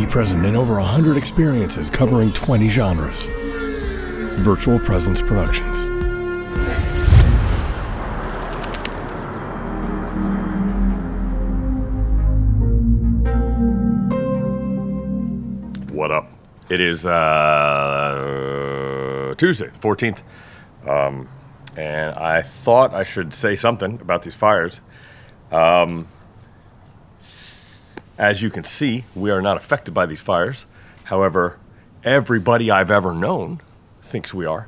Be present in over 100 experiences covering 20 genres. Virtual Presence Productions. What up? It is Tuesday, the 14th, and I thought I should say something about these fires. As you can see, we are not affected by these fires. However, everybody I've ever known thinks we are,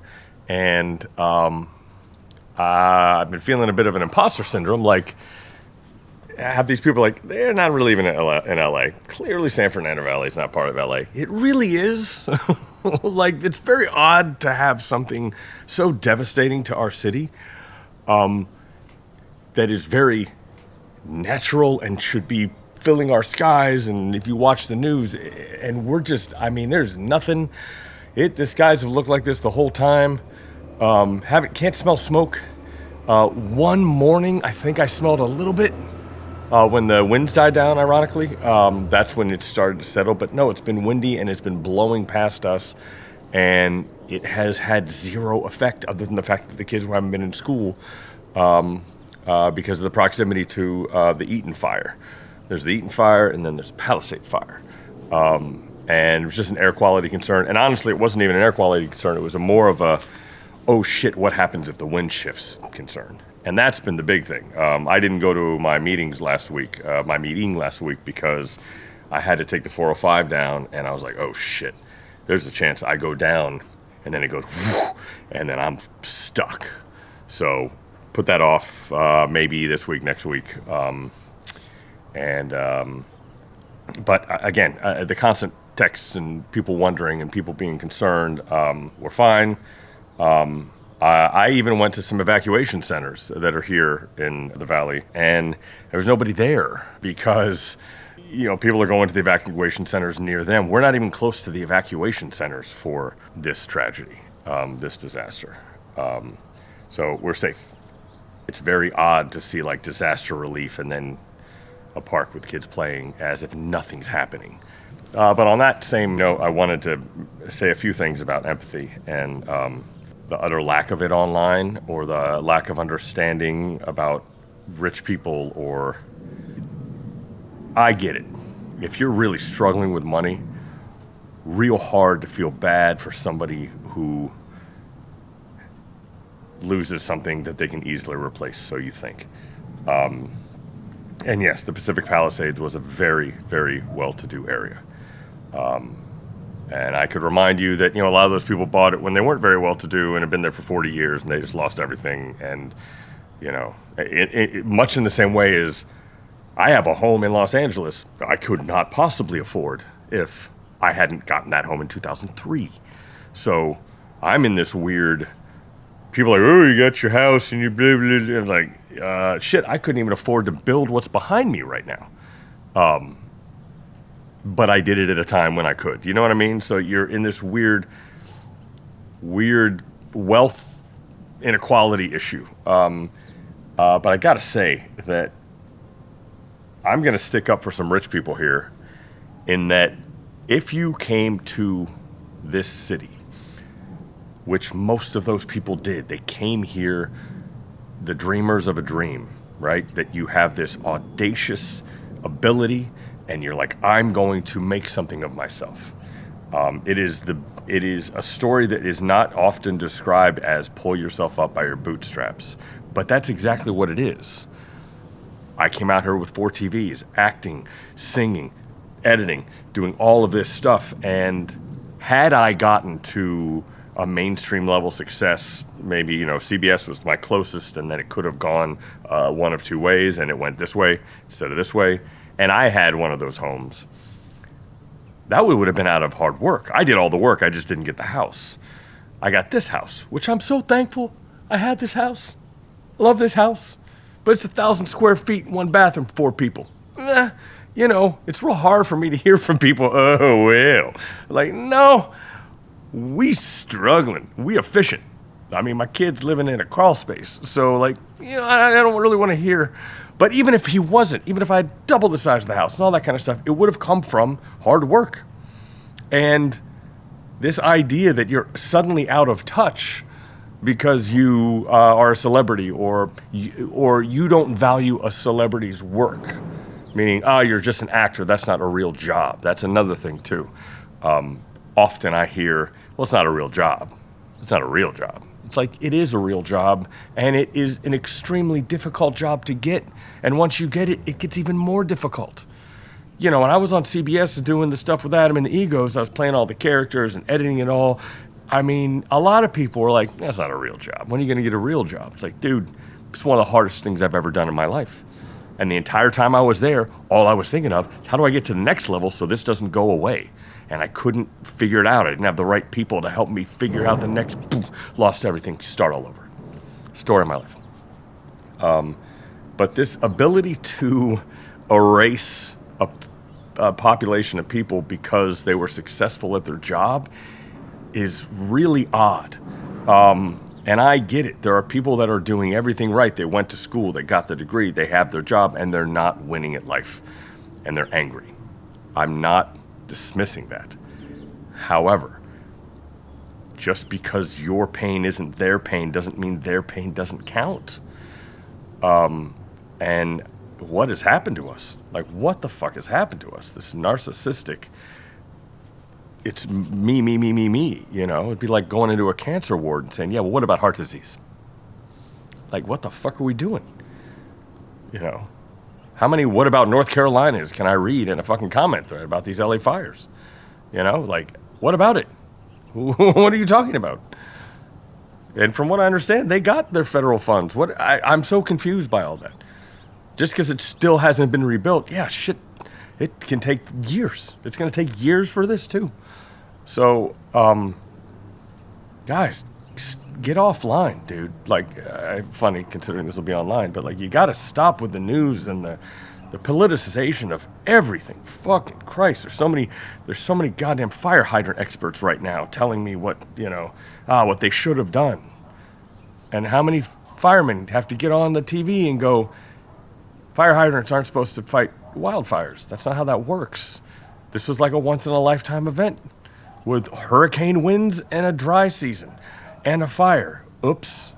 and I've been feeling a bit of an imposter syndrome, like, have these people like, they're not really even in LA. Clearly San Fernando Valley is not part of LA. It really is. Like, it's very odd to have something so devastating to our city that is very natural and should be filling our skies. And if you watch the news, and we're just, I mean, there's nothing. The skies have looked like this the whole time. Can't smell smoke. One morning, I think I smelled a little bit. When the winds died down, ironically, that's when it started to settle. But no, it's been windy and it's been blowing past us, and it has had zero effect other than the fact that the kids haven't been in school because of the proximity to the Eaton fire. There's the Eaton fire, and then there's Palisade fire. And it was just an air quality concern. And honestly, it wasn't even an air quality concern. It was more of a, oh shit, what happens if the wind shifts concern. And that's been the big thing. I didn't go to my meeting last week because I had to take the 405 down, and I was like, oh shit, there's a chance I go down, and then it goes, whoo, and then I'm stuck. So put that off, maybe this week, next week. But again, the constant texts and people wondering and people being concerned, we're fine. I even went to some evacuation centers that are here in the valley, and there was nobody there because, you know, people are going to the evacuation centers near them. We're not even close to the evacuation centers for this tragedy, this disaster. So we're safe. It's very odd to see like disaster relief and then a park with kids playing as if nothing's happening. But on that same note, I wanted to say a few things about empathy and the utter lack of it online, or the lack of understanding about rich people. Or I get it. If you're really struggling with money, real hard to feel bad for somebody who loses something that they can easily replace, so you think. And yes, the Pacific Palisades was a very, very well-to-do area. And I could remind you that, you know, a lot of those people bought it when they weren't very well-to-do and had been there for 40 years, and they just lost everything. And, you know, much in the same way as I have a home in Los Angeles I could not possibly afford if I hadn't gotten that home in 2003. So I'm in this weird, people are like, oh, you got your house and you blah, blah, blah. I'm like, shit, I couldn't even afford to build what's behind me right now. But I did it at a time when I could. You know what I mean? So you're in this weird wealth inequality issue. But I got to say that I'm going to stick up for some rich people here, in that if you came to this city, which most of those people did, they came here, the dreamers of a dream, right? That you have this audacious ability, and you're like, I'm going to make something of myself. It is a story that is not often described as pull yourself up by your bootstraps, but that's exactly what it is. I came out here with 4 TVs, acting, singing, editing, doing all of this stuff, and had I gotten to a mainstream level success, maybe, you know, CBS was my closest, and then it could have gone one of two ways, and it went this way instead of this way. And I had one of those homes, that would have been out of hard work. I did all the work, I just didn't get the house. I got this house, which I'm so thankful I had this house. Love this house. But it's 1,000 square feet, 1 bathroom, 4 people. You know, it's real hard for me to hear from people, oh, well. Like, no, we struggling. We efficient. I mean, my kid's living in a crawl space. So, like, you know, I don't really want to hear But even if he wasn't, even if I had double the size of the house and all that kind of stuff, it would have come from hard work. And this idea that you're suddenly out of touch because you are a celebrity, or you don't value a celebrity's work, meaning, you're just an actor, that's not a real job. That's another thing too. Often I hear, well, it's not a real job. It's not a real job. It's like, it is a real job, and it is an extremely difficult job to get. And once you get it, it gets even more difficult. You know, when I was on CBS doing the stuff with Adam and the Egos, I was playing all the characters and editing it all. I mean, a lot of people were like, that's not a real job. When are you going to get a real job? It's like, dude, it's one of the hardest things I've ever done in my life. And the entire time I was there, all I was thinking of is, how do I get to the next level so this doesn't go away? And I couldn't figure it out. I didn't have the right people to help me figure out the next, lost everything, start all over. Story of my life. But this ability to erase a population of people because they were successful at their job is really odd. And I get it. There are people that are doing everything right. They went to school, they got the degree, they have their job, and they're not winning at life. And they're angry. I'm not dismissing that. However, just because your pain isn't their pain doesn't mean their pain doesn't count. And what has happened to us? Like, what the fuck has happened to us? This narcissistic, it's me, you know? It'd be like going into a cancer ward and saying, yeah, well, what about heart disease? Like, what the fuck are we doing? You know? How many what about North Carolinas can I read in a fucking comment thread about these LA fires? You know, like, what about it? What are you talking about? And from what I understand, they got their federal funds. I'm so confused by all that. Just because it still hasn't been rebuilt, yeah, shit, it can take years. It's going to take years for this, too. So, guys, just get offline, dude. Like, funny considering this will be online, but, like, you got to stop with the news and the politicization of everything. Fucking Christ, there's so many goddamn fire hydrant experts right now telling me what they should have done. And how many firemen have to get on the TV and go, fire hydrants aren't supposed to fight wildfires. That's not how that works. This was like a once-in-a-lifetime event with hurricane winds and a dry season and a fire. Oops.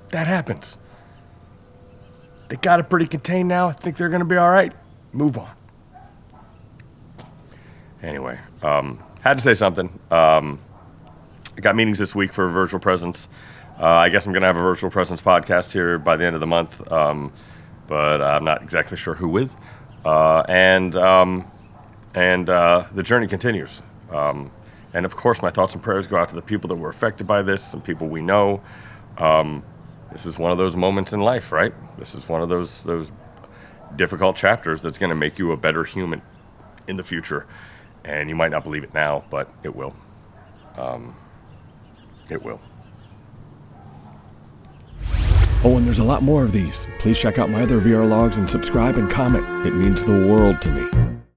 That happens. They got it pretty contained now. I think they're going to be all right. Move on. Anyway, had to say something. I got meetings this week for Virtual Presence. I guess I'm going to have a Virtual Presence podcast here by the end of the month, but I'm not exactly sure who with. And the journey continues. And of course, my thoughts and prayers go out to the people that were affected by this, some people we know. This is one of those moments in life, right? This is one of those difficult chapters that's going to make you a better human in the future. And you might not believe it now, but it will. It will. Oh, and there's a lot more of these. Please check out my other VRLOGs and subscribe and comment. It means the world to me.